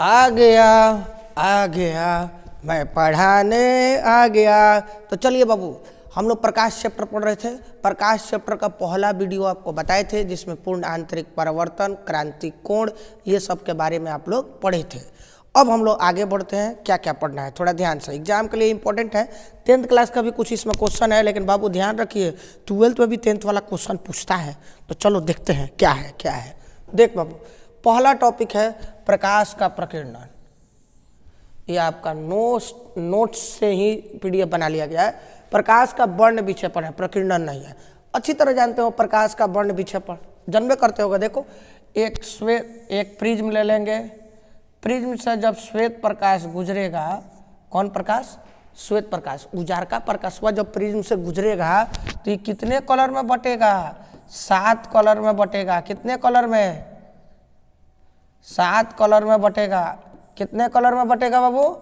आ गया आ गया मैं पढ़ाने आ गया। तो चलिए बाबू, हम लोग प्रकाश चैप्टर पढ़ रहे थे। प्रकाश चैप्टर का पहला वीडियो आपको बताए थे जिसमें पूर्ण आंतरिक परिवर्तन, क्रांति कोण, ये सब के बारे में आप लोग पढ़े थे। अब हम लोग आगे बढ़ते हैं, क्या क्या पढ़ना है थोड़ा ध्यान से, एग्जाम के लिए इंपॉर्टेंट है। 10th क्लास का भी कुछ इसमें क्वेश्चन है, लेकिन बाबू ध्यान रखिए 12th में भी 10th वाला क्वेश्चन पूछता है। तो चलो देखते हैं क्या है। देख बाबू, पहला टॉपिक है प्रकाश का प्रकीर्णन। ये आपका नोट्स से ही पीडीएफ बना लिया गया है। प्रकाश का वर्ण विक्षेपण है, प्रकीर्णन नहीं है। अच्छी तरह जानते हो प्रकाश का वर्ण विक्षेपण, जानबे करते होगा। देखो एक प्रिज्म ले लेंगे, प्रिज्म से जब श्वेत प्रकाश गुजरेगा, कौन प्रकाश? श्वेत प्रकाश, उजारका प्रकाश वह जब प्रिज्म से गुजरेगा तो ये कितने कलर में बटेगा? 7 कलर में बटेगा। कितने कलर में? 7 कलर में बटेगा। कितने कलर में बटेगा बाबू?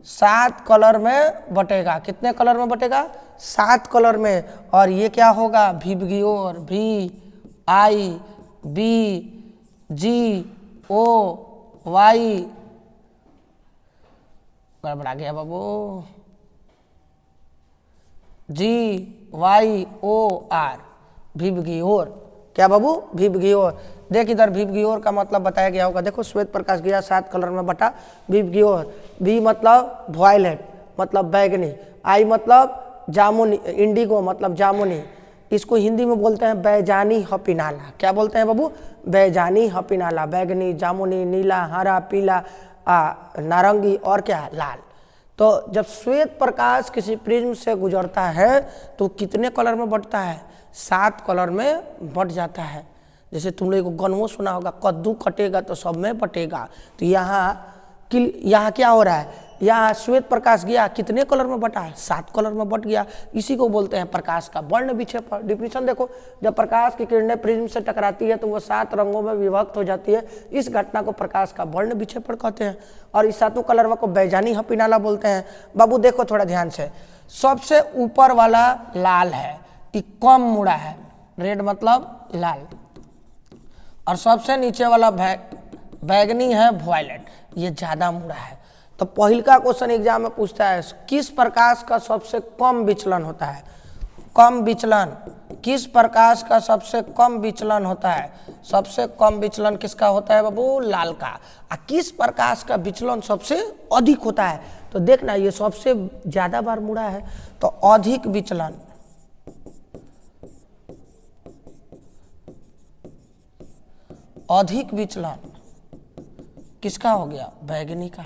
7 कलर में बटेगा। कितने कलर में बटेगा? 7 कलर में। और ये क्या होगा? विबग्योर, VIBGOY, गड़बड़ा गया बाबू, GYOR, विबग्योर। क्या बाबू? विबग्योर। देख इधर विबग्योर का मतलब बताया गया होगा। देखो श्वेत प्रकाश गया 7 कलर में बटा विबग्योर। V मतलब वॉयलेट मतलब बैगनी, I मतलब जामुनी, इंडिगो मतलब जामुनी। इसको हिंदी में बोलते हैं बैजानी हपीनाला। क्या बोलते हैं बाबू? बैजानी हपीनाला। बैगनी, जामुनी, नीला, हरा, पीला, नारंगी और क्या? लाल। तो जब श्वेत प्रकाश किसी प्रिज्म से गुजरता है तो कितने कलर में बटता है? 7 कलर में बट जाता है। जैसे तुम लोगों को गनवो सुना होगा, कद्दू कटेगा तो सब में बटेगा। तो यहाँ क्या हो रहा है? यहाँ श्वेत प्रकाश गया, कितने कलर में बटा है? 7 कलर में बट गया। इसी को बोलते हैं प्रकाश का वर्ण विक्षेपण। डिफिनीशन देखो, जब प्रकाश की किरणें प्रिज्म से टकराती है तो वो 7 रंगों में विभक्त हो जाती है। इस घटना को प्रकाश का वर्ण विक्षेपण कहते हैं। और इस 7 कलर को बैजानी हपीनाला बोलते हैं। बाबू देखो थोड़ा ध्यान से, सबसे ऊपर वाला लाल है, ये कम मुड़ा है, रेड मतलब लाल। और सबसे नीचे वाला बैगनी है, वॉयलेट, ये ज्यादा मुड़ा है। तो पहिलका क्वेश्चन एग्जाम में पूछता है किस प्रकाश का सबसे कम विचलन होता है? कम विचलन, किस प्रकाश का सबसे कम विचलन होता है? सबसे कम विचलन किसका होता है बाबू? लाल का। और किस प्रकाश का विचलन सबसे अधिक होता है? तो देखना ये सबसे ज्यादा बार मुड़ा है, तो अधिक विचलन, अधिक विचलन किसका हो गया? बैगनी का।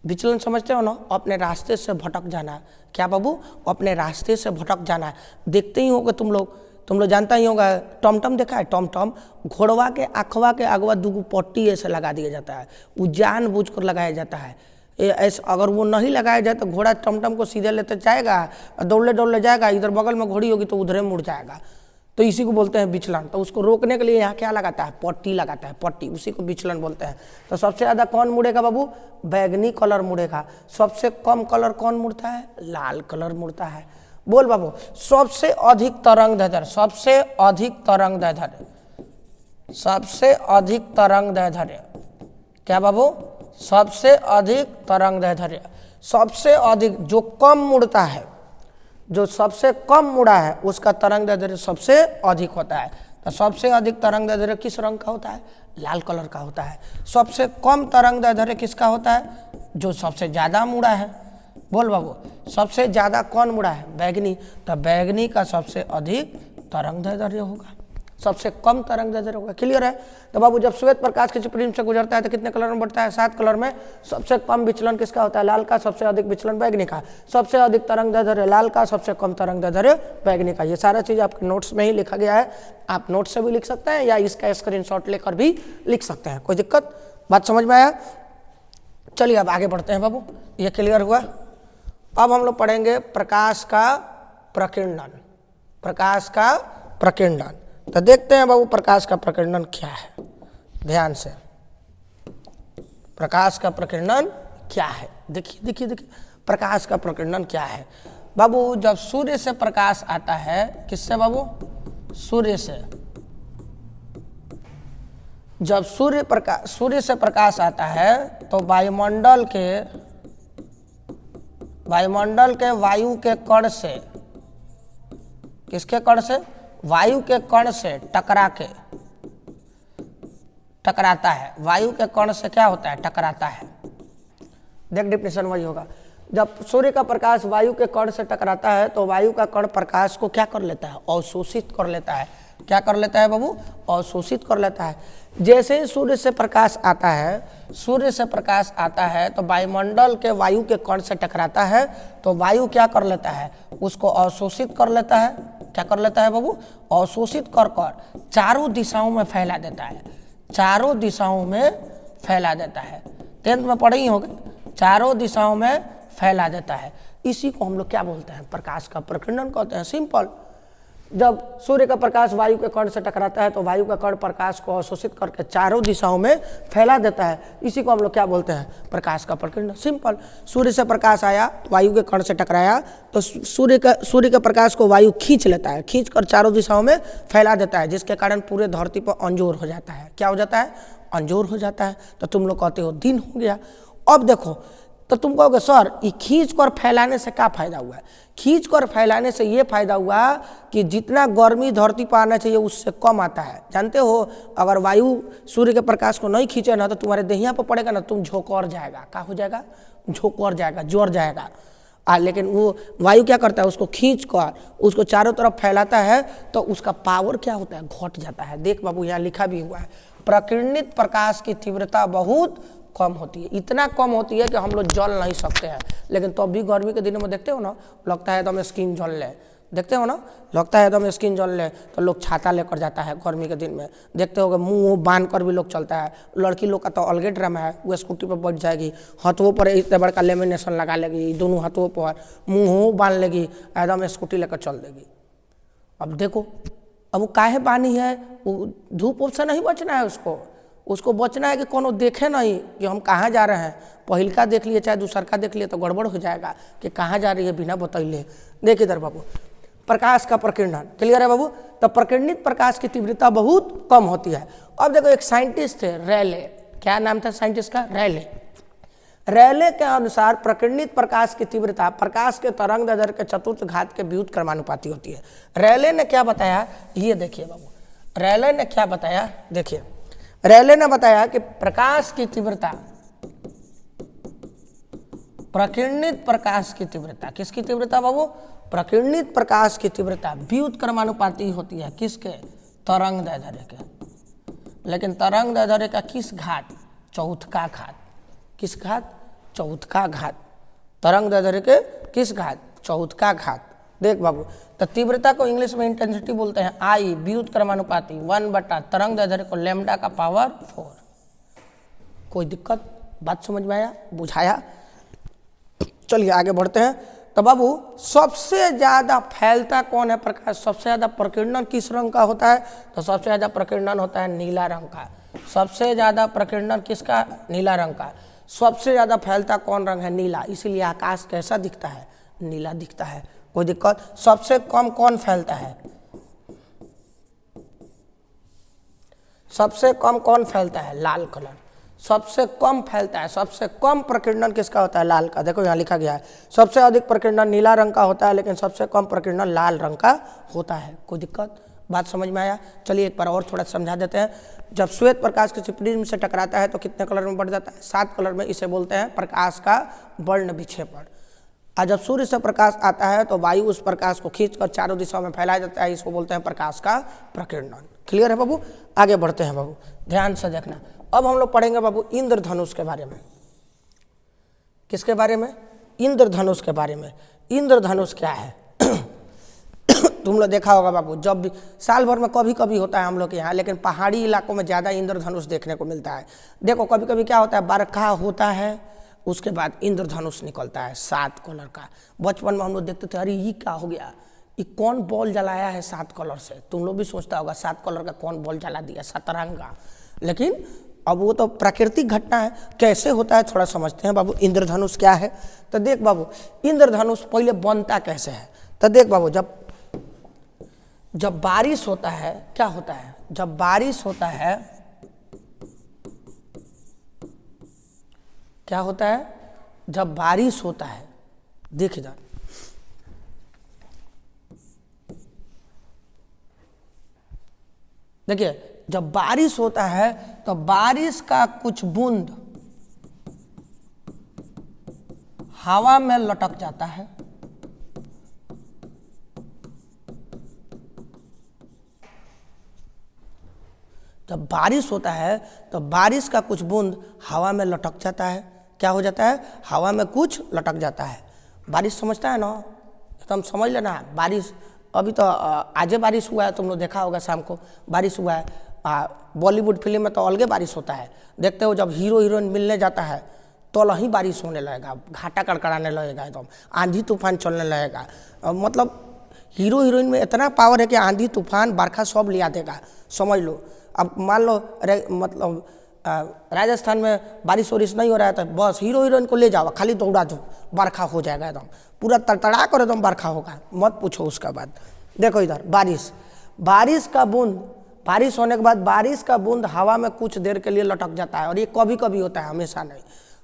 विचलन समझते हो ना? अपने रास्ते से भटक जाना। क्या बाबू? अपने रास्ते से भटक जाना है। देखते ही होगा तुम लोग जानता ही होगा, टमटम देखा है? टमटम घोड़वा के आँखवा के अगवा 2 पट्टी ऐसे लगा दिया जाता है, वो जानबूझकर लगाया जाता है। ऐसे अगर वो नहीं लगाया जाए तो घोड़ा टमटम को सीधे लेते जाएगा, दौड़ले जाएगा, इधर बगल में घोड़ी होगी तो उधरे मुड़ जाएगा। तो इसी को बोलते हैं विचलन। तो उसको रोकने के लिए यहाँ क्या लगाता है? पट्टी लगाता है, पट्टी, उसी को विचलन बोलते हैं। तो सबसे ज़्यादा कौन मुड़ेगा बाबू? बैगनी कलर मुड़ेगा। सबसे कम कलर कौन मुड़ता है? लाल कलर मुड़ता है। बोल बाबू, सबसे अधिक तरंग दैर्ध्य, सबसे अधिक तरंग दैर्ध्य, सबसे अधिक तरंग दैर्ध्य क्या बाबू? सबसे अधिक तरंग दैर्ध्य, सबसे अधिक जो कम मुड़ता है, जो सबसे कम मुड़ा है उसका तरंग दैर्ध्य सबसे अधिक होता है। तो सबसे अधिक तरंग दैर्ध्य किस रंग का होता है? लाल कलर का होता है। सबसे कम तरंग दैर्ध्य किसका होता है? जो सबसे ज्यादा मुड़ा है। बोल बाबू, सबसे ज्यादा कौन मुड़ा है? बैगनी। तो बैगनी का सबसे अधिक तरंग दैर्ध्य होगा, सबसे कम तरंग दैर्ध्य होगा। क्लियर है? तो बाबू जब श्वेत प्रकाश किसी प्रिज्म से गुजरता है तो कितने कलर में बढ़ता है? 7 कलर में। सबसे कम विचलन किसका होता है? लाल का। सबसे अधिक विचलन बैगनी का। सबसे अधिक तरंग दैर्ध्य लाल का, सबसे कम तरंग दैर्ध्य बैगनी का। ये सारा चीज आपके नोट्स में ही लिखा गया है। आप नोट्स से भी लिख सकते हैं या इसका स्क्रीनशॉट लेकर भी लिख सकते हैं, कोई दिक्कत? बात समझ में आया? चलिए अब आगे बढ़ते हैं बाबू, ये क्लियर हुआ। अब हम लोग पढ़ेंगे प्रकाश का प्रकीर्णन। प्रकाश का प्रकीर्णन, तो देखते हैं बाबू प्रकाश का प्रकीर्णन क्या है। ध्यान से, प्रकाश का प्रकीर्णन क्या है? देखिए प्रकाश का प्रकीर्णन क्या है बाबू? जब सूर्य से प्रकाश आता है, किससे बाबू? सूर्य से। जब सूर्य से प्रकाश आता है तो वायुमंडल के वायु के कण से, किसके कण से? वायु के कण से टकराता है। वायु के कण से क्या होता है? टकराता है। देख डिफिनेशन वही होगा। जब सूर्य का प्रकाश वायु के कण से टकराता है तो वायु का कण प्रकाश को क्या कर लेता है? अवशोषित कर लेता है। क्या कर लेता है बाबू? अवशोषित कर लेता है। जैसे ही सूर्य से प्रकाश आता है तो वायुमंडल के वायु के कण से टकराता है तो वायु क्या कर लेता है? उसको अवशोषित कर लेता है। क्या कर लेता है बाबू? अवशोषित कर चारों दिशाओं में फैला देता है। चारों दिशाओं में फैला देता है। 10th में पढ़े ही होंगे, चारों दिशाओं में फैला देता है। इसी को हम लोग क्या बोलते हैं? प्रकाश का प्रकीर्णन कहते हैं। सिंपल। जब सूर्य का प्रकाश वायु के कण से टकराता है तो वायु का कण प्रकाश को अवशोषित करके चारों दिशाओं में फैला देता है। इसी को हम लोग क्या बोलते हैं? प्रकाश का प्रकीर्णन। सिंपल। सूर्य से प्रकाश आया, वायु के कण से टकराया तो सूर्य के प्रकाश को वायु खींच लेता है, खींच कर चारों दिशाओं में फैला देता है, जिसके कारण पूरे धरती पर अंजोर हो जाता है। क्या हो जाता है? अंजोर हो जाता है। तो तुम लोग कहते हो दिन हो गया। अब देखो, तो तुम कहोगे सर ये खींच कर फैलाने से क्या फायदा हुआ है? खींच कर फैलाने से ये फायदा हुआ कि जितना गर्मी धरती पर आना चाहिए उससे कम आता है। जानते हो, अगर वायु सूर्य के प्रकाश को नहीं खींचे ना तो तुम्हारे देहिया पर पड़ेगा ना, तुम झोंकर जाएगा। क्या हो जाएगा? झोंकर जाएगा, जोर जाएगा। लेकिन वो वायु क्या करता है? उसको खींच कर उसको चारों तरफ फैलाता है तो उसका पावर क्या होता है? घट जाता है। देख बाबू, यहाँ लिखा भी हुआ है, प्रकीर्णित प्रकाश की तीव्रता बहुत कम होती है। इतना कम होती है कि हम लोग जल नहीं सकते हैं। लेकिन तो भी गर्मी के दिनों में देखते हो ना, लगता है तो हमें स्किन जल ले। देखते हो ना, लगता है तो हमें स्किन जल ले तो लोग छाता लेकर जाता है गर्मी के दिन में। देखते हो मुंह बांध कर भी लोग चलता है। लड़की लोग का तो अलगे ड्रामा है, वो स्कूटी पर बैठ जाएगी, हाथों पर इतने बड़का लेमिनेशन लगा लेगी, दोनों हाथों पर मुँह बांध लेगी, एकदम स्कूटी लेकर चल देगी। अब देखो, अब वो काहे बानी है? वो धूप से नहीं बचना है उसको बचना है कि कोनो देखे नहीं कि हम कहाँ जा रहे हैं। पहिलका देख लिए चाहे दूसरका देख लिए तो गड़बड़ हो जाएगा कि कहाँ जा रही है बिना बतैले। देख इधर बाबू, प्रकाश का प्रकीर्णन क्लियर है बाबू। तो प्रकीर्णित प्रकाश की तीव्रता बहुत कम होती है। अब देखो, एक साइंटिस्ट थे रेले। क्या नाम था साइंटिस्ट का? रेले के अनुसार प्रकीर्णित प्रकाश की तीव्रता प्रकाश के तरंग दैर्ध्य के चतुर्थ घात के व्युत्क्रमानुपाती क्रमानुपाती होती है। रेले ने क्या बताया? ये देखिए बाबू, रेले ने क्या बताया? देखिए, रेले ने बताया कि प्रकाश की तीव्रता, प्रकीर्णित प्रकाश की तीव्रता, किसकी तीव्रता बाबू? प्रकीर्णित प्रकाश की तीव्रता व्युत्क्रमानुपाती क्रमानुपाती होती है। किसके? तरंग दैर्ध्य के। लेकिन तरंग दैर्ध्य का किस घात? चौथा घात। किस घात? चौथा घात। तरंग दैर्ध्य के किस घात? चौथा घात। देख बाबू, तो तीव्रता को इंग्लिश में इंटेंसिटी बोलते हैं। आई व्युत्क्रमानुपाती क्रमानुपाती 1/, तरंग दैर्ध्य को लैम्डा का पावर 4। कोई दिक्कत? बात समझ में आया? बुझाया? चलिए आगे बढ़ते हैं। तो बाबू, सबसे ज्यादा फैलता कौन है प्रकाश? सबसे ज्यादा प्रकीर्णन किस रंग का होता है? तो सबसे ज्यादा प्रकीर्णन होता है नीला रंग का। सबसे ज्यादा प्रकीर्णन किसका? नीला रंग का। सबसे ज्यादा फैलता कौन रंग है? नीला। इसीलिए आकाश कैसा दिखता है? नीला दिखता है। कोई दिक्कत? सबसे कम कौन फैलता है? सबसे कम कौन फैलता है? लाल कलर। सबसे कम फैलता है। सबसे कम प्रकीर्णन किसका होता है? लाल का। देखो यहाँ लिखा गया है, सबसे अधिक प्रकीर्णन नीला रंग का होता है लेकिन सबसे कम प्रकीर्णन लाल रंग का होता है। कोई दिक्कत? बात समझ में आया? चलिए एक बार और थोड़ा समझा देते हैं। जब श्वेत प्रकाश किसी प्रिज्म से टकराता है तो कितने कलर में बढ़ जाता है? 7 कलर में। इसे बोलते हैं प्रकाश का वर्ण विक्षेपण। और जब सूर्य से प्रकाश आता है तो वायु उस प्रकाश को खींचकर चारों दिशाओं में फैलाया जाता है। इसको बोलते हैं प्रकाश का प्रकीर्णन। क्लियर है बाबू? आगे बढ़ते हैं बाबू, ध्यान से देखना। अब हम लोग पढ़ेंगे बाबू इंद्रधनुष के बारे में। किसके बारे में? इंद्रधनुष के बारे में। इंद्रधनुष क्या है? तुम लोग देखा होगा बाबू, जब भी साल भर में कभी कभी होता है हम लोग के यहाँ, लेकिन पहाड़ी इलाकों में ज़्यादा इंद्रधनुष देखने को मिलता है। देखो कभी कभी क्या होता है, बरखा होता है, उसके बाद इंद्रधनुष निकलता है 7 कलर का। बचपन में हम लोग देखते थे, अरे ये क्या हो गया, ये कौन बॉल जलाया है 7 कलर से। तुम लोग भी सोचता होगा 7 कलर का कौन बॉल जला दिया, सतरंगा। लेकिन अब वो तो प्राकृतिक घटना है। कैसे होता है थोड़ा समझते हैं बाबू। इंद्रधनुष क्या है? तो देख बाबू, इंद्रधनुष पहले बनता कैसे है। तो देख बाबू, जब बारिश होता है, क्या होता है, जब बारिश होता है क्या होता है? जब बारिश होता है, देख इधर, देखिए जब बारिश होता है तो बारिश का कुछ बूंद हवा में लटक जाता है। जब बारिश होता है तो बारिश का कुछ बूंद हवा में लटक जाता है। क्या हो जाता है? हवा में कुछ लटक जाता है। बारिश समझता है ना? एकदम समझ लेना। बारिश अभी तो आजे बारिश हुआ है, तुम लोग देखा होगा, शाम को बारिश हुआ है। बॉलीवुड फिल्म में तो अलगे बारिश होता है। देखते हो जब हीरो हीरोइन मिलने जाता है तो ही बारिश होने लगेगा, घाटा कड़कड़ाने लगेगा, एकदम आंधी तूफान चलने लगेगा। मतलब हीरो हीरोइन में इतना पावर है कि आंधी तूफान बरखा सब लिया देगा, समझ लो। अब मान लो मतलब राजस्थान में बारिश वारिश नहीं हो रहा है तो बस हीरो हीरोइन को ले जाओ, खाली दौड़ा दो, बरखा हो जाएगा, एकदम पूरा तड़तड़ा कर एकदम बरखा होगा, मत पूछो उसका बात। देखो इधर बारिश का बूंद, बारिश होने के बाद बारिश का बूंद हवा में कुछ देर के लिए लटक जाता है। और ये कभी कभी होता है, हमेशा नहीं।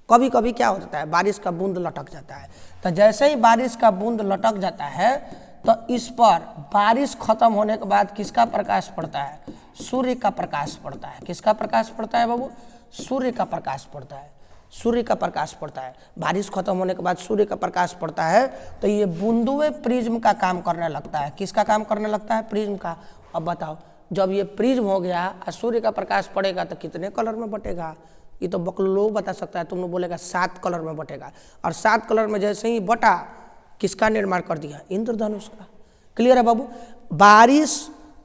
कभी कभी क्या होता है? बारिश का बूंद लटक जाता है। तो जैसे ही बारिश का बूंद लटक जाता है तो इस पर बारिश खत्म होने के बाद किसका प्रकाश पड़ता है? सूर्य का प्रकाश पड़ता है। किसका प्रकाश पड़ता है बाबू? सूर्य का प्रकाश पड़ता है। सूर्य का प्रकाश पड़ता है। बारिश खत्म होने के बाद सूर्य का प्रकाश पड़ता है तो ये बूंदुए प्रिज्म का काम करने लगता है। किसका काम करने लगता है? प्रिज्म का। अब बताओ, जब ये प्रिज्म हो गया और सूर्य का प्रकाश पड़ेगा तो कितने कलर में बटेगा? ये तो बकलो बता सकता है। तुम लोग बोलेगा 7 कलर में बटेगा। और 7 कलर में जैसे ही बटा, किसका निर्माण कर दिया? इंद्रधनुष का। क्लियर है बाबू?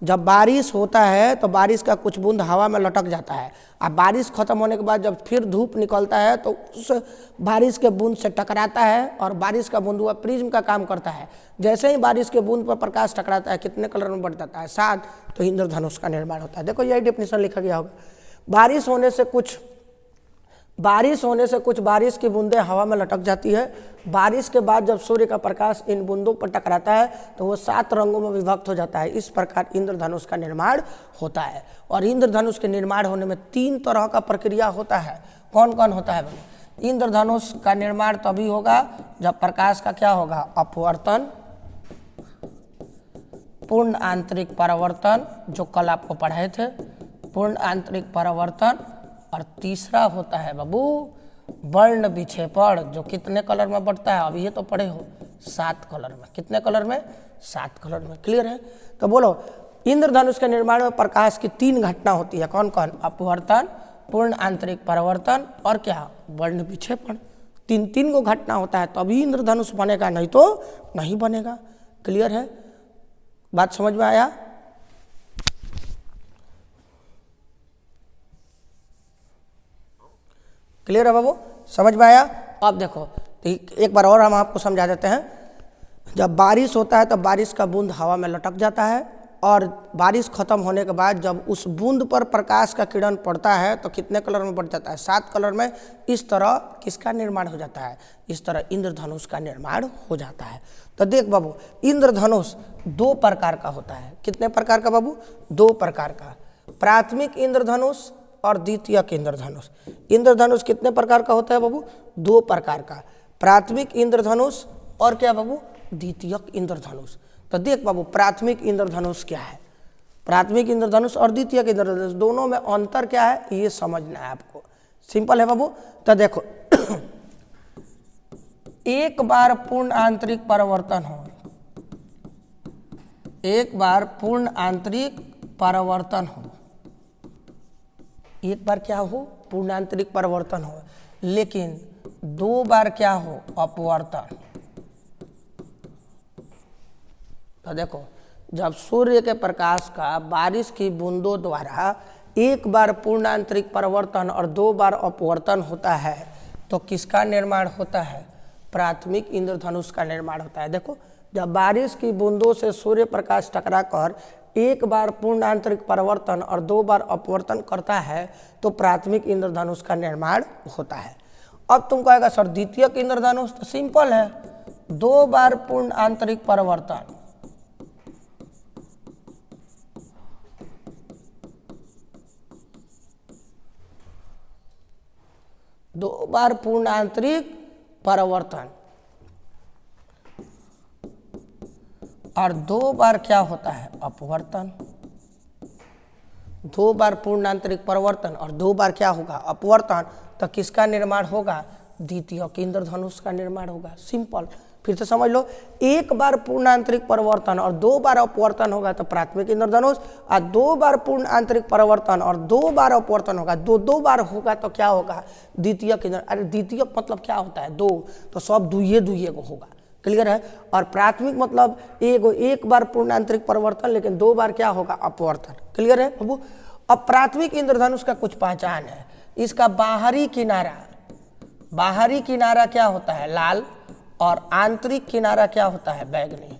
जब बारिश होता है तो बारिश का कुछ बूंद हवा में लटक जाता है। और बारिश खत्म होने के बाद जब फिर धूप निकलता है तो उस बारिश के बूंद से टकराता है और बारिश का बूंद वह प्रिज्म का काम करता है। जैसे ही बारिश के बूंद पर प्रकाश टकराता है, कितने कलर में बढ़ जाता है? 7। तो इंद्रधनुष का निर्माण होता है। देखो यही डेफिनेशन लिखा गया होगा। बारिश होने से कुछ बारिश की बूंदें हवा में लटक जाती है। बारिश के बाद जब सूर्य का प्रकाश इन बूंदों पर टकराता है तो वो 7 रंगों में विभक्त हो जाता है। इस प्रकार इंद्रधनुष का निर्माण होता है। और इंद्रधनुष के निर्माण होने में 3 तरह का प्रक्रिया होता है। कौन कौन होता है भाई? इंद्रधनुष का निर्माण तभी होगा जब प्रकाश का क्या होगा? अपवर्तन, पूर्ण आंतरिक परावर्तन, जो कल आपको पढ़ाए थे, पूर्ण आंतरिक परावर्तन। और तीसरा होता है बाबू वर्ण विक्षेपण, जो कितने कलर में बढ़ता है? अभी ये तो पढ़े हो, 7 कलर में। कितने कलर में? 7 कलर में। क्लियर है? तो बोलो, इंद्रधनुष के निर्माण में प्रकाश की 3 घटना होती है। कौन कौन? अपवर्तन, पूर्ण आंतरिक परावर्तन और क्या? वर्ण विक्षेपण। 3 को घटना होता है तभी इंद्रधनुष बनेगा, नहीं तो नहीं बनेगा। क्लियर है? बात समझ में आया? क्लियर है बाबू? समझ में आया? अब देखो, तो एक बार और हम आपको समझा देते हैं। जब बारिश होता है तो बारिश का बूंद हवा में लटक जाता है और बारिश खत्म होने के बाद जब उस बूंद पर प्रकाश का किरण पड़ता है तो कितने कलर में बढ़ जाता है? 7 कलर में। इस तरह किसका निर्माण हो जाता है? इस तरह इंद्रधनुष का निर्माण हो जाता है। तो देख बाबू, इंद्रधनुष 2 प्रकार का होता है। कितने प्रकार का बाबू? 2 प्रकार का। प्राथमिक इंद्रधनुष और द्वितीयक इंद्रधनुष। इंद्रधनुष कितने प्रकार का होता है बाबू? 2 प्रकार का। प्राथमिक इंद्रधनुष और क्या बाबू? द्वितीयक इंद्रधनुष। तो देख बाबू, प्राथमिक इंद्रधनुष क्या है? प्राथमिक इंद्रधनुष और द्वितीयक इंद्रधनुष दोनों में अंतर क्या है, ये समझना है आपको। सिंपल है बाबू। तो देखो, एक बार पूर्ण आंतरिक परावर्तन हो, एक बार पूर्ण आंतरिक परावर्तन हो, एक बार क्या हो? पूर्ण आंतरिक परावर्तन हो, लेकिन 2 बार क्या हो? अपवर्तन। तो देखो, जब सूर्य के प्रकाश का बारिश की बूंदों द्वारा एक बार पूर्ण आंतरिक परावर्तन और 2 बार अपवर्तन होता है तो किसका निर्माण होता है? प्राथमिक इंद्रधनुष का निर्माण होता है। देखो, जब बारिश की बूंदों से सूर्य प्रकाश टकराकर एक बार पूर्ण आंतरिक परावर्तन और 2 बार अपवर्तन करता है तो प्राथमिक इंद्रधनुष का निर्माण होता है। अब तुम कहेगा सर द्वितीयक इंद्रधनुष? तो सिंपल है, 2 बार पूर्ण आंतरिक परावर्तन, 2 बार पूर्ण आंतरिक परावर्तन और 2 बार क्या होता है अपवर्तन। 2 बार पूर्ण आंतरिक परिवर्तन और 2 बार क्या होगा अपवर्तन, तो किसका निर्माण होगा, द्वितीयक इंद्रधनुष का निर्माण होगा। सिंपल, फिर से समझ लो, 1 बार पूर्ण आंतरिक परिवर्तन और 2 बार अपवर्तन होगा तो प्राथमिक इंद्रधनुष, और 2 बार पूर्ण आंतरिक परिवर्तन और 2 बार अपवर्तन होगा, 2 बार होगा तो क्या होगा द्वितीयक इंद्र। अरे द्वितीयक मतलब क्या होता है 2, तो सब दुइये को होगा, क्लियर है। और प्राथमिक मतलब 1 बार पूर्ण आंतरिक परिवर्तन लेकिन 2 बार क्या होगा अपवर्तन, क्लियर है बाबू। अब प्राथमिक इंद्रधनुष का कुछ पहचान है, इसका बाहरी किनारा क्या होता है लाल और आंतरिक किनारा क्या होता है बैगनी।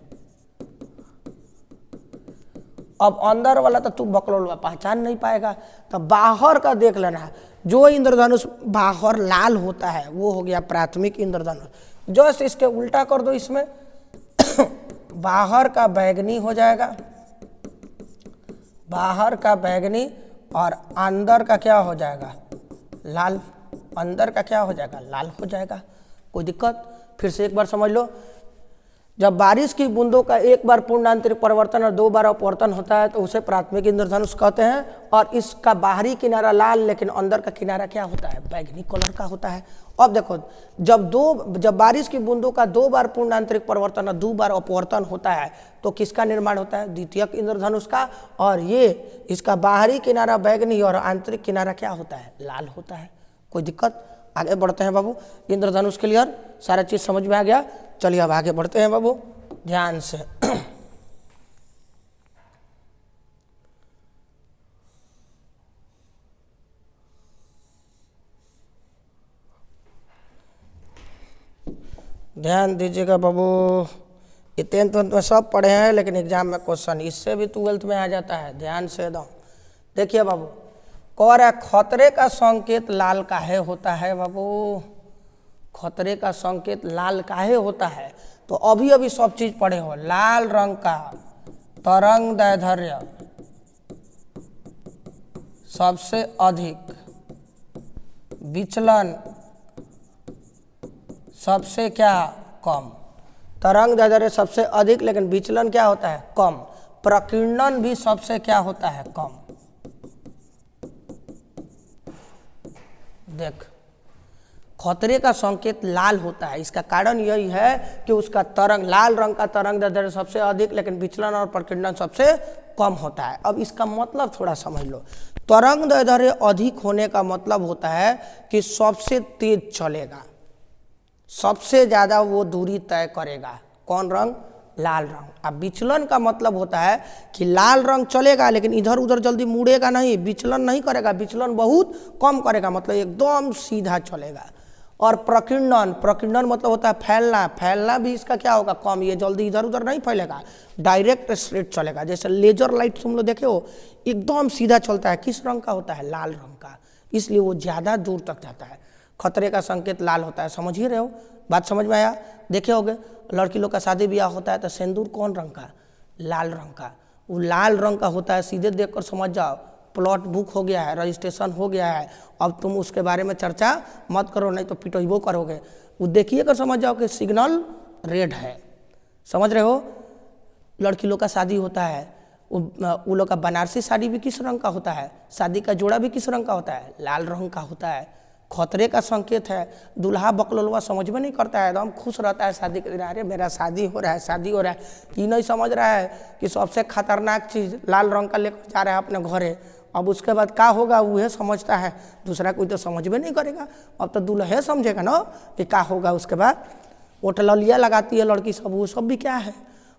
अब अंदर वाला तो तू बकलोलवा पहचान नहीं पाएगा, तो बाहर का देख लेना। जो इंद्रधनुष बाहर लाल होता है वो हो गया प्राथमिक इंद्रधनुष। जस्ट इसके उल्टा कर दो, इसमें बाहर का बैगनी हो जाएगा, बाहर का बैगनी और अंदर का क्या हो जाएगा लाल, अंदर का क्या हो जाएगा लाल हो जाएगा। कोई दिक्कत? फिर से एक बार समझ लो, जब बारिश की बूंदों का 1 बार पूर्ण आंतरिक परिवर्तन और 2 बार अपवर्तन होता है तो उसे प्राथमिक इंद्रधनुष कहते हैं, और इसका बाहरी किनारा लाल लेकिन अंदर का किनारा क्या होता है बैगनी कलर का होता है। अब देखो, जब बारिश की बूंदों का 2 बार पूर्ण आंतरिक परिवर्तन और 2 बार अपवर्तन होता है तो किसका निर्माण होता है द्वितीयक इंद्रधनुष का, और ये इसका बाहरी किनारा बैगनी और आंतरिक किनारा क्या होता है लाल होता है। कोई दिक्कत? आगे बढ़ते हैं बाबू। इंद्रधनुष क्लियर, सारा चीज समझ में आ गया। चलिए अब आगे बढ़ते हैं बाबू ध्यान से। ध्यान दीजिएगा बाबू, ये 10th में सब पढ़े हैं लेकिन एग्जाम में क्वेश्चन इससे भी 12th में आ जाता है, ध्यान से दो। देखिए बाबू, कह रहा है खतरे का संकेत लाल काहे होता है बाबू, खतरे का संकेत लाल काहे होता है। तो अभी अभी सब चीज पढ़े हो, लाल रंग का तरंग दैर्ध्य सबसे अधिक, विचलन सबसे क्या कम। तरंग दैर्ध्य सबसे अधिक लेकिन विचलन क्या होता है कम, प्रकीर्णन भी सबसे क्या होता है कम। देख, खतरे का संकेत लाल होता है, इसका कारण यही है कि उसका तरंग, लाल रंग का तरंग दैर्ध्य सबसे अधिक लेकिन विचलन और प्रकीर्णन सबसे कम होता है। अब इसका मतलब थोड़ा समझ लो, तरंग दैर्ध्य अधिक होने का मतलब होता है कि सबसे तेज चलेगा, सबसे ज्यादा वो दूरी तय करेगा। कौन रंग? लाल रंग। अब विचलन का मतलब होता है कि लाल रंग चलेगा लेकिन इधर उधर जल्दी मुड़ेगा नहीं, विचलन नहीं करेगा, विचलन बहुत कम करेगा, मतलब एकदम सीधा चलेगा। और प्रकीर्णन, प्रकीर्णन मतलब होता है फैलना, फैलना भी इसका क्या होगा कम, ये जल्दी इधर उधर नहीं फैलेगा, डायरेक्ट स्ट्रेट चलेगा। जैसे लेजर लाइट तुम लोग देखे हो, एकदम सीधा चलता है, किस रंग का होता है लाल रंग का, इसलिए वो ज़्यादा दूर तक जाता है। खतरे का संकेत लाल होता है, समझ ही रहे हो, बात समझ में आया। देखे होगे लड़की लोग का शादी ब्याह होता है तो सिंदूर कौन रंग का? लाल रंग का, वो लाल रंग का होता है, सीधे देखकर समझ जाओ प्लॉट बुक हो गया है, रजिस्ट्रेशन हो गया है। अब तुम उसके बारे में चर्चा मत करो, नहीं तो पिटोइबो करोगे। वो देखिए कर समझ जाओ कि सिग्नल रेड है, समझ रहे हो। लड़की लोग का शादी होता है, वो लोग का बनारसी साड़ी भी किस रंग का होता है, शादी का जोड़ा भी किस रंग का होता है, लाल रंग का होता है। खतरे का संकेत है। दूल्हा बकलोलवा समझ में नहीं करता है, एकदम खुश रहता है शादी के दिन, अरे मेरा शादी हो रहा है, शादी हो रहा है। ये नहीं समझ रहा है कि सबसे खतरनाक चीज़ लाल रंग का लेकर जा रहा है अपने घरे। अब उसके बाद क्या होगा वह समझता है, दूसरा कोई तो समझ में नहीं करेगा। अब तो दूल्हे समझेगा ना कि क्या होगा उसके बाद। ओटलिया लगाती है लड़की सब, वो सब भी क्या है,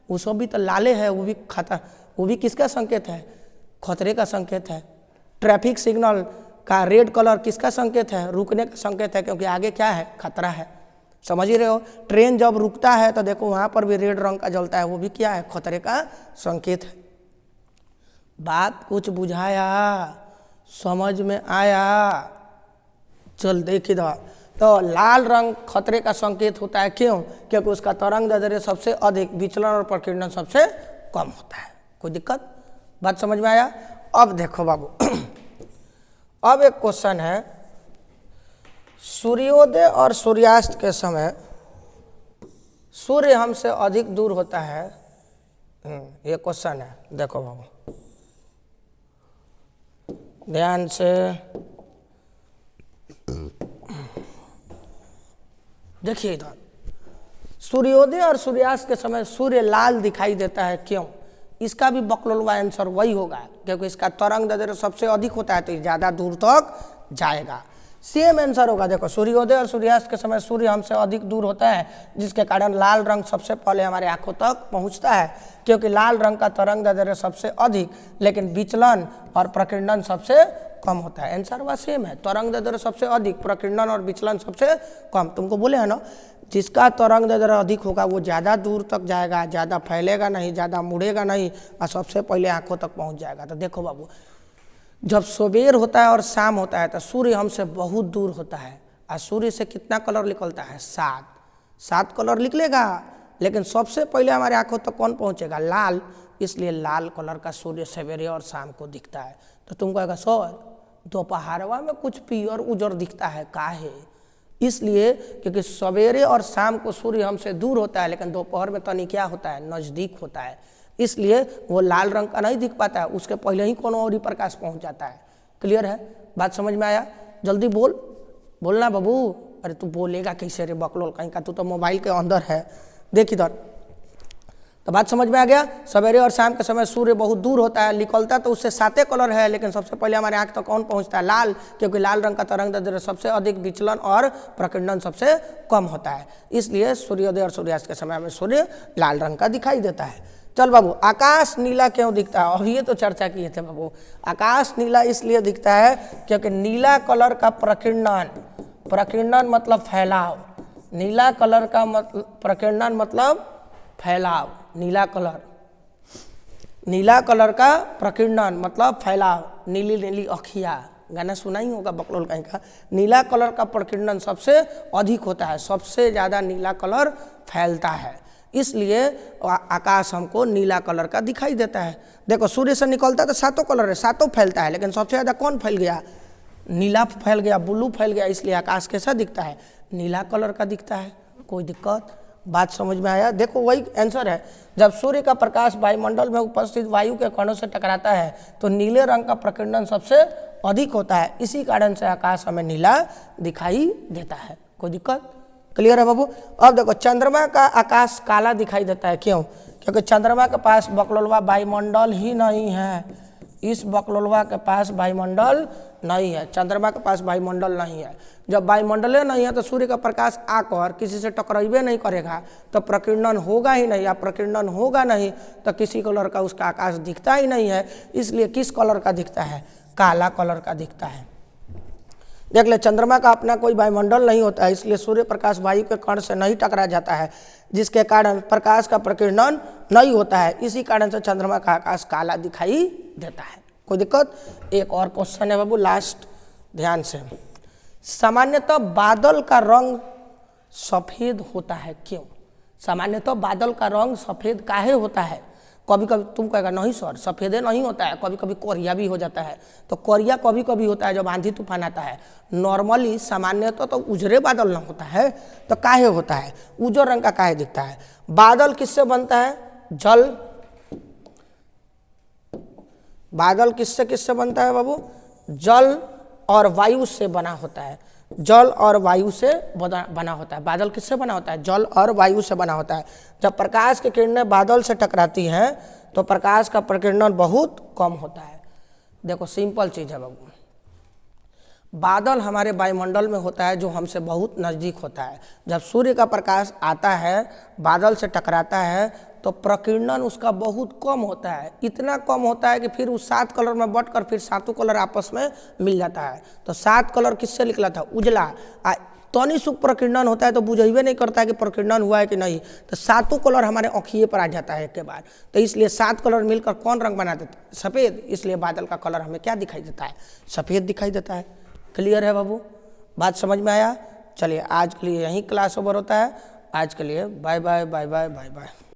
वो सब भी तो लाले है, वो भी वो भी किसका संकेत है? खतरे का संकेत है। ट्रैफिक सिग्नल का रेड कलर किसका संकेत है? रुकने का संकेत है, क्योंकि आगे क्या है, खतरा है। समझ ही रहे हो। ट्रेन जब रुकता है तो देखो वहाँ पर भी रेड रंग का जलता है, वो भी क्या है, खतरे का संकेत है। बात कुछ बुझाया, समझ में आया? चल देख इधर, तो लाल रंग खतरे का संकेत होता है, क्यों? क्योंकि उसका तरंग दैर्ध्य सबसे अधिक, विचलन और प्रकीर्णन सबसे कम होता है। कोई दिक्कत? बात समझ में आया? अब देखो बाबू अब एक क्वेश्चन है, सूर्योदय और सूर्यास्त के समय सूर्य हमसे अधिक दूर होता है। ये क्वेश्चन है, देखो बाबू ध्यान से देखिए इधर। सूर्योदय और सूर्यास्त के समय सूर्य लाल दिखाई देता है, क्यों? इसका भी बकलोलवा आंसर वही होगा, क्योंकि इसका तरंग दैर्ध्य सबसे अधिक होता है तो ज़्यादा दूर तक जाएगा। सेम आंसर होगा। देखो सूर्योदय और सूर्यास्त के समय सूर्य हमसे अधिक दूर होता है, जिसके कारण लाल रंग सबसे पहले हमारे आंखों तक पहुंचता है, क्योंकि लाल रंग का तरंग दैर्ध्य सबसे अधिक, लेकिन विचलन और प्रकीर्णन सबसे कम होता है। आंसर वह सेम है, तरंग दैर्ध्य सबसे अधिक, प्रकीर्णन और विचलन सबसे कम। तुमको बोले हैं ना, जिसका तरंग दैर्ध्य अधिक होगा वो ज़्यादा दूर तक जाएगा, ज़्यादा फैलेगा नहीं, ज़्यादा मुड़ेगा नहीं और सबसे पहले आंखों तक पहुंच जाएगा। तो देखो बाबू, जब सवेर होता है और शाम होता है तो सूर्य हमसे बहुत दूर होता है और सूर्य से कितना कलर निकलता है? 7 कलर निकलेगा, लेकिन सबसे पहले हमारे आंखों तक कौन पहुंचेगा? लाल। इसलिए लाल कलर का सूर्य सवेरे और शाम को दिखता है। तो तुम कहेगा सर दोपहरवा में कुछ पीयर उजर दिखता है, काहे? इसलिए क्योंकि सवेरे और शाम को सूर्य हमसे दूर होता है, लेकिन दोपहर में तनी क्या होता है? नज़दीक होता है, इसलिए वो लाल रंग का नहीं दिख पाता है, उसके पहले ही कोनो और ही प्रकाश पहुंच जाता है। क्लियर है? बात समझ में आया? जल्दी बोलना बाबू। अरे तू बोलेगा कैसे रे बकलोल कहीं का, तू तो मोबाइल के अंदर है। देख इधर, तो बात समझ में आ गया। सवेरे और शाम के समय सूर्य बहुत दूर होता है, निकलता तो उससे 7 कलर है, लेकिन सबसे पहले हमारे आंख तक कौन पहुंचता है? लाल, क्योंकि लाल रंग का तरंग दैर्ध्य सबसे अधिक, विचलन और प्रकीर्णन सबसे कम होता है। इसलिए सूर्योदय और सूर्यास्त के समय में सूर्य लाल रंग का दिखाई देता है। चल बाबू, आकाश नीला क्यों दिखता है? और ये तो चर्चा किए थे बाबू। आकाश नीला इसलिए दिखता है क्योंकि नीला कलर का प्रकीर्णन मतलब फैलाव। नीला कलर का प्रकीर्णन मतलब फैलाव। नीला कलर का प्रकीर्णन मतलब फैलाव। नीली नीली अखिया, गाना सुना ही होगा बकलोल कहीं का। नीला कलर का प्रकीर्णन सबसे अधिक होता है, सबसे ज़्यादा नीला कलर फैलता है, इसलिए आकाश हमको नीला कलर का दिखाई देता है। देखो सूर्य से निकलता है तो 7 कलर है, 7 फैलता है, लेकिन सबसे ज़्यादा कौन फैल गया? नीला फैल गया, ब्लू फैल गया, इसलिए आकाश कैसा दिखता है? नीला कलर का दिखता है। कोई दिक्कत? बात समझ में आया? देखो वही आंसर है। जब सूर्य का प्रकाश वायुमंडल में उपस्थित वायु के कणों से टकराता है तो नीले रंग का प्रकीर्णन सबसे अधिक होता है, इसी कारण से आकाश हमें नीला दिखाई देता है। कोई दिक्कत? क्लियर है बाबू? अब देखो, चंद्रमा का आकाश काला दिखाई देता है, क्यों? क्योंकि चंद्रमा के पास बकलोलवा वायुमंडल ही नहीं है। इस बकलोलवा के पास वायुमंडल नहीं है, चंद्रमा के पास वायुमंडल नहीं है। जब वायुमंडल नहीं है तो सूर्य का प्रकाश आकर किसी से टकराइबे नहीं करेगा, तो प्रकीर्णन होगा ही नहीं, या प्रकीर्णन होगा नहीं तो किसी कलर का उसका आकाश दिखता ही नहीं है। इसलिए किस कलर का दिखता है? काला कलर का दिखता है। देख ले, चंद्रमा का अपना कोई वायुमंडल नहीं होता है, इसलिए सूर्य प्रकाश वायु के कण से नहीं टकरा जाता है, जिसके कारण प्रकाश का प्रकीर्णन नहीं होता है। इसी कारण से चंद्रमा का आकाश काला दिखाई देता है। कोई दिक्कत? एक और क्वेश्चन है बाबू, लास्ट, ध्यान से। सामान्यतः बादल का रंग सफेद होता है, क्यों? सामान्यतः बादल का रंग सफेद काहे होता है? कभी कभी तुम कहेगा नहीं सर सफ़ेदे नहीं होता है, कभी कभी कोरिया भी हो जाता है। तो कोरिया कभी कभी होता है जब आंधी तूफान आता है। नॉर्मली सामान्यतः तो उजरे बादल ना होता है, तो काहे होता है? उजर रंग का काहे दिखता है? बादल किससे बनता है? जल। बादल किससे किससे बनता है बाबू? जल और वायु से बना होता है। जल और वायु से बना होता है। बादल किससे बना होता है? जल और वायु से बना होता है। जब प्रकाश की किरणें बादल से टकराती हैं तो प्रकाश का प्रकीर्णन बहुत कम होता है। देखो सिंपल चीज़ है बाबू, बादल हमारे वायुमंडल में होता है जो हमसे बहुत नज़दीक होता है। जब सूर्य का प्रकाश आता है, बादल से टकराता है, तो प्रकीर्णन उसका बहुत कम होता है। इतना कम होता है कि फिर उस 7 कलर में बंटकर फिर 7 कलर आपस में मिल जाता है। तो 7 कलर किससे निकला था? उजला। तनी सुख प्रकीर्णन होता है तो बुझेबे नहीं करता है कि प्रकीर्णन हुआ है कि नहीं, तो 7 कलर हमारे आँखिए पर आ जाता है एक के बाद। तो इसलिए 7 कलर मिलकर कौन रंग बना देता है? सफ़ेद। इसलिए बादल का कलर हमें क्या दिखाई देता है? सफ़ेद दिखाई देता है। क्लियर है बाबू? बात समझ में आया? चलिए आज के लिए यहीं क्लास ओवर होता है। आज के लिए bye bye bye bye bye bye.